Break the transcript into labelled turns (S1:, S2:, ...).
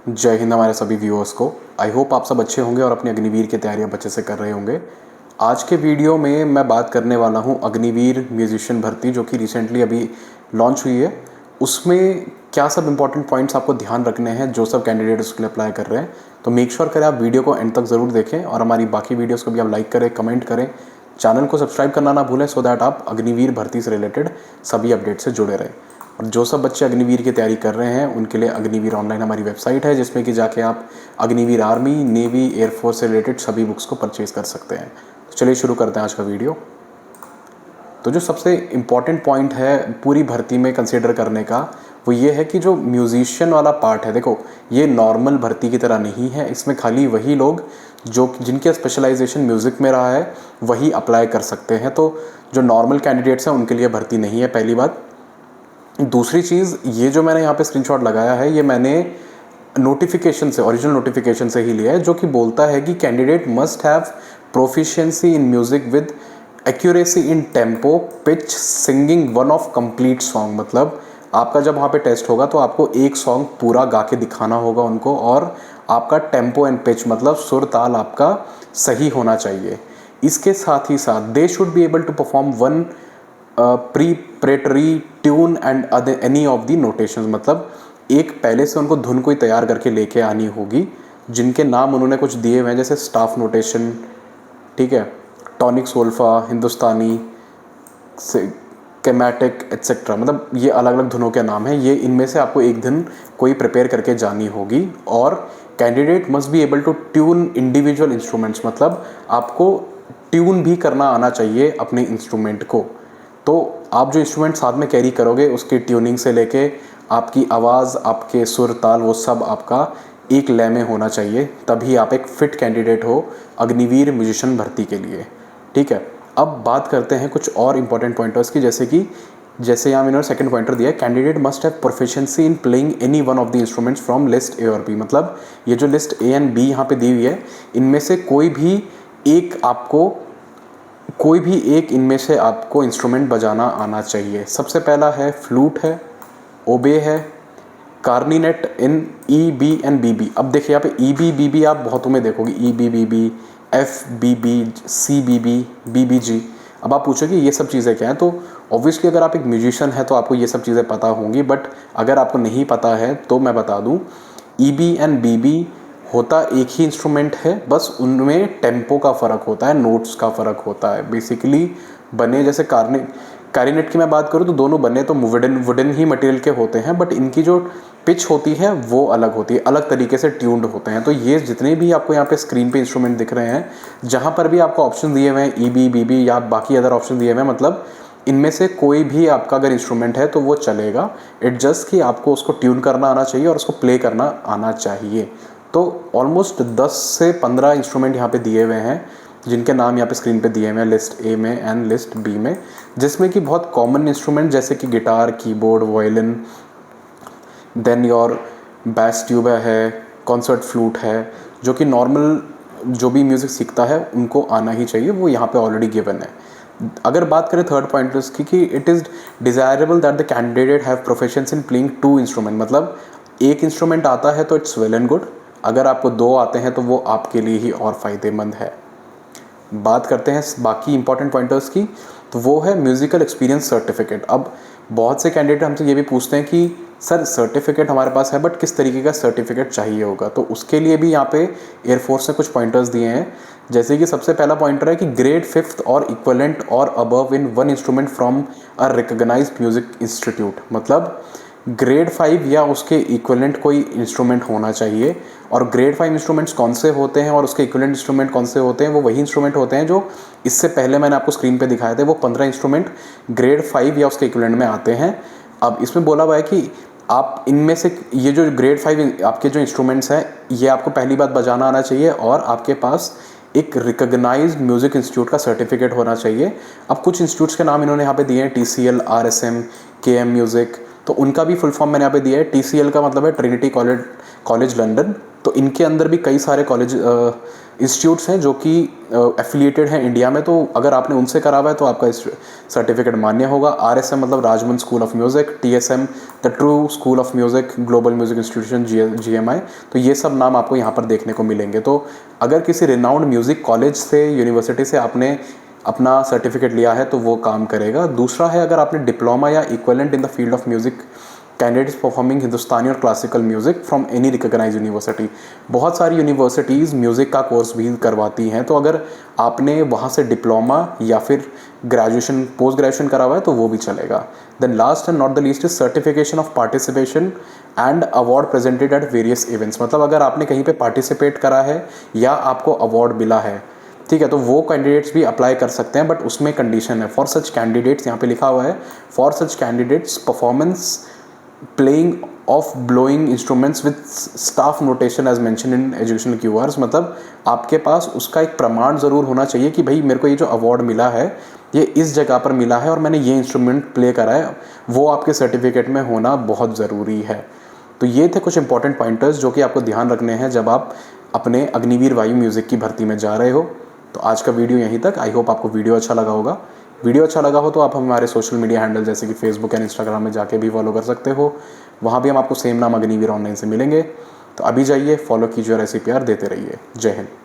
S1: जय हिंद हमारे सभी व्यूअर्स को। आई होप आप सब अच्छे होंगे और अपनी अग्निवीर की तैयारियां अच्छे से कर रहे होंगे। आज के वीडियो में मैं बात करने वाला हूं अग्निवीर म्यूजिशियन भर्ती जो कि रिसेंटली अभी लॉन्च हुई है। उसमें क्या सब इंपॉर्टेंट पॉइंट्स आपको ध्यान रखने हैं जो सब कैंडिडेट उसके लिए अप्लाई कर रहे हैं। तो मेक श्योर करें आप वीडियो को एंड तक ज़रूर देखें और हमारी बाकी वीडियोज़ को भी आप लाइक करें, कमेंट करें, चैनल को सब्सक्राइब करना ना भूलें सो दैट आप अग्निवीर भर्ती से रिलेटेड सभी अपडेट से जुड़े रहें। और जो सब बच्चे अग्निवीर की तैयारी कर रहे हैं उनके लिए अग्निवीर ऑनलाइन हमारी वेबसाइट है जिसमें कि जाके आप अग्निवीर आर्मी, नेवी, एयरफोर्स से रिलेटेड सभी बुक्स को परचेज कर सकते हैं। तो चलिए शुरू करते हैं आज का वीडियो। तो जो सबसे इम्पॉर्टेंट पॉइंट है पूरी भर्ती में कंसिडर करने का वो ये है कि जो म्यूजिशियन वाला पार्ट है, देखो ये नॉर्मल भर्ती की तरह नहीं है। इसमें खाली वही लोग जो जिनके स्पेशलाइजेशन म्यूज़िक में रहा है वही अप्लाई कर सकते हैं। तो जो नॉर्मल कैंडिडेट्स हैं उनके लिए भर्ती नहीं है, पहली बात। दूसरी चीज़, ये जो मैंने यहाँ पे स्क्रीनशॉट लगाया है ये मैंने नोटिफिकेशन से, ओरिजिनल नोटिफिकेशन से ही लिया है, जो कि बोलता है कि candidate must have proficiency in music with accuracy in tempo, pitch, singing one of complete song. मतलब आपका जब वहाँ पे टेस्ट होगा तो आपको एक सॉन्ग पूरा गा के दिखाना होगा उनको, और आपका टेम्पो एंड पिच मतलब सुर ताल आपका सही होना चाहिए। इसके साथ ही साथ they should be able to perform one preparatory tune and other any of the notations. मतलब एक पहले से उनको धुन कोई तैयार करके लेके आनी होगी जिनके नाम उन्होंने कुछ दिए हुए हैं, जैसे स्टाफ नोटेशन, ठीक है, टॉनिक सोल्फा, हिंदुस्तानी, कैमेटिक एट्सेट्रा। मतलब ये अलग अलग धुनों के नाम हैं। ये इनमें से आपको एक धुन कोई प्रिपेयर करके जानी होगी। और candidate must be able to tune individual instruments. मतलब आपको ट्यून भी करना आना चाहिए अपने इंस्ट्रूमेंट को। तो आप जो इंस्ट्रूमेंट साथ में कैरी करोगे उसकी ट्यूनिंग से लेके आपकी आवाज़, आपके सुर ताल, वो सब आपका एक लय में होना चाहिए, तभी आप एक फिट कैंडिडेट हो अग्निवीर म्यूजिशियन भर्ती के लिए, ठीक है। अब बात करते हैं कुछ और इंपॉर्टेंट पॉइंटर्स की, जैसे यहाँ मैंने सेकंड पॉइंटर दिया है, candidate must have proficiency in playing any one of the instruments from list A और बी। मतलब ये जो लिस्ट ए एंड बी यहाँ पे दी हुई है इनमें से कोई भी एक इनमें से आपको इंस्ट्रूमेंट बजाना आना चाहिए। सबसे पहला है फ्लूट है, ओबे है, clarinet in E B and B B. अब देखिए यहाँ पे ई बी बी बी आप बहुतों में देखोगे, E B B B, F B B, C B B, B B G. अब आप पूछोगे ये सब चीज़ें क्या हैं, तो ऑब्वियसली अगर आप एक म्यूजिशियन हैं तो आपको ये सब चीज़ें पता होंगी, बट अगर आपको नहीं पता है तो मैं बता दूँ, E B and B B होता एक ही इंस्ट्रूमेंट है, बस उनमें टेम्पो का फ़र्क होता है, नोट्स का फ़र्क होता है। बेसिकली बने जैसे क्लैरिनेट की मैं बात करूँ तो दोनों बने तो वुडन ही मटेरियल के होते हैं, बट इनकी जो पिच होती है वो अलग होती है, अलग तरीके से ट्यून्ड होते हैं। तो ये जितने भी आपको यहाँ पे स्क्रीन पे इंस्ट्रूमेंट दिख रहे हैं, जहाँ पर भी आपको ऑप्शन दिए हुए हैं ई बी बी बी या बाकी अदर ऑप्शन दिए हुए हैं, मतलब इनमें से कोई भी आपका अगर इंस्ट्रूमेंट है तो वो चलेगा। इट जस्ट कि आपको उसको ट्यून करना आना चाहिए और उसको प्ले करना आना चाहिए। तो ऑलमोस्ट 10 से 15 इंस्ट्रूमेंट यहाँ पे दिए हुए हैं जिनके नाम यहाँ पे स्क्रीन पे दिए हुए हैं लिस्ट ए में एंड लिस्ट बी में, जिसमें कि बहुत कॉमन इंस्ट्रूमेंट जैसे कि guitar, keyboard, violin, then your bass tube है, कॉन्सर्ट फ्लूट है, जो कि नॉर्मल जो भी म्यूज़िक सीखता है उनको आना ही चाहिए, वो यहाँ पे ऑलरेडी गिवन है। अगर बात करें थर्ड पॉइंट इसकी कि it is desirable that the candidate have proficiency in playing two instrument. मतलब एक इंस्ट्रूमेंट आता है तो इट्स वेल एंड गुड, अगर आपको दो आते हैं तो वो आपके लिए ही और फ़ायदेमंद है। बात करते हैं बाकी इंपॉर्टेंट पॉइंटर्स की, तो वो है म्यूज़िकल एक्सपीरियंस सर्टिफिकेट। अब बहुत से कैंडिडेट हमसे ये भी पूछते हैं कि सर सर्टिफिकेट हमारे पास है बट किस तरीके का सर्टिफिकेट चाहिए होगा, तो उसके लिए भी यहाँ पे एयरफोर्स ने कुछ पॉइंटर्स दिए हैं। जैसे कि सबसे पहला पॉइंटर है कि ग्रेड 5th और इक्वलेंट और above in one instrument from a recognised music institute. मतलब ग्रेड 5 या उसके इक्वलेंट कोई इंस्ट्रूमेंट होना चाहिए। और ग्रेड 5 इंस्ट्रूमेंट्स कौन से होते हैं और उसके इक्वलेंट इंस्ट्रूमेंट कौन से होते हैं, वो वही इंस्ट्रूमेंट होते हैं जो इससे पहले मैंने आपको स्क्रीन पे दिखाए थे। वो 15 इंस्ट्रूमेंट ग्रेड 5 या उसके इक्वलेंट में आते हैं। अब इसमें बोला हुआ है कि आप इनमें से ये जो ग्रेड 5 आपके जो इंस्ट्रूमेंट्स हैं ये आपको पहली बात बजाना आना चाहिए और आपके पास एक रिकॉग्नाइज्ड म्यूज़िक इंस्टीट्यूट का सर्टिफिकेट होना चाहिए। अब कुछ इंस्टीट्यूट्स के नाम इन्होंने यहाँ पे दिए हैं, TCL, RSM, KM म्यूज़िक, तो उनका भी फुल फॉर्म मैंने यहाँ पे दिया है। TCL का मतलब है ट्रिनिटी कॉलेज लंदन। तो इनके अंदर भी कई सारे कॉलेज इंस्टीट्यूट्स हैं जो कि एफिलिएटेड हैं इंडिया में, तो अगर आपने उनसे करा हुआ है तो आपका सर्टिफिकेट मान्य होगा। RSM मतलब Rajman school of music, TSM the true school of music, global music institution GMI, तो ये सब नाम आपको यहाँ पर देखने को मिलेंगे। तो अगर किसी रिनाउंड म्यूज़िक कॉलेज से, यूनिवर्सिटी से आपने अपना सर्टिफिकेट लिया है तो वो काम करेगा। दूसरा है, अगर आपने डिप्लोमा या equivalent in the field of music candidates performing Hindustani और classical music from any recognised university, बहुत सारी यूनिवर्सिटीज़ म्यूज़िक का कोर्स भी करवाती हैं, तो अगर आपने वहाँ से डिप्लोमा या फिर ग्रेजुएशन, पोस्ट ग्रेजुएशन करा हुआ है तो वो भी चलेगा। Then last and not the least is certification of participation and award presented at various events, मतलब अगर आपने कहीं पे पार्टिसिपेट करा है या आपको अवार्ड मिला है, ठीक है, तो वो कैंडिडेट्स भी अप्लाई कर सकते हैं, बट उसमें कंडीशन है। फॉर सच कैंडिडेट्स, यहाँ पे लिखा हुआ है, for such candidates performance playing of blowing instruments with staff notation as mention in educational QRs, मतलब आपके पास उसका एक प्रमाण ज़रूर होना चाहिए कि भाई मेरे को ये जो अवार्ड मिला है ये इस जगह पर मिला है और मैंने ये इंस्ट्रूमेंट प्ले करा है, वो आपके सर्टिफिकेट में होना बहुत ज़रूरी है। तो ये थे कुछ इंपॉर्टेंट पॉइंटर्स जो कि आपको ध्यान रखने हैं जब आप अपने अग्निवीर वायु म्यूज़िक की भर्ती में जा रहे हो। तो आज का वीडियो यहीं तक। आई होप आपको वीडियो अच्छा लगा होगा। वीडियो अच्छा लगा हो तो आप हमारे सोशल मीडिया हैंडल जैसे कि फेसबुक एंड इंस्टाग्राम में जाके भी फॉलो कर सकते हो, वहाँ भी हम आपको सेम नाम अग्निवीर ऑनलाइन से मिलेंगे। तो अभी जाइए, फॉलो कीजिए और ऐसे प्यार देते रहिए। जय हिंद।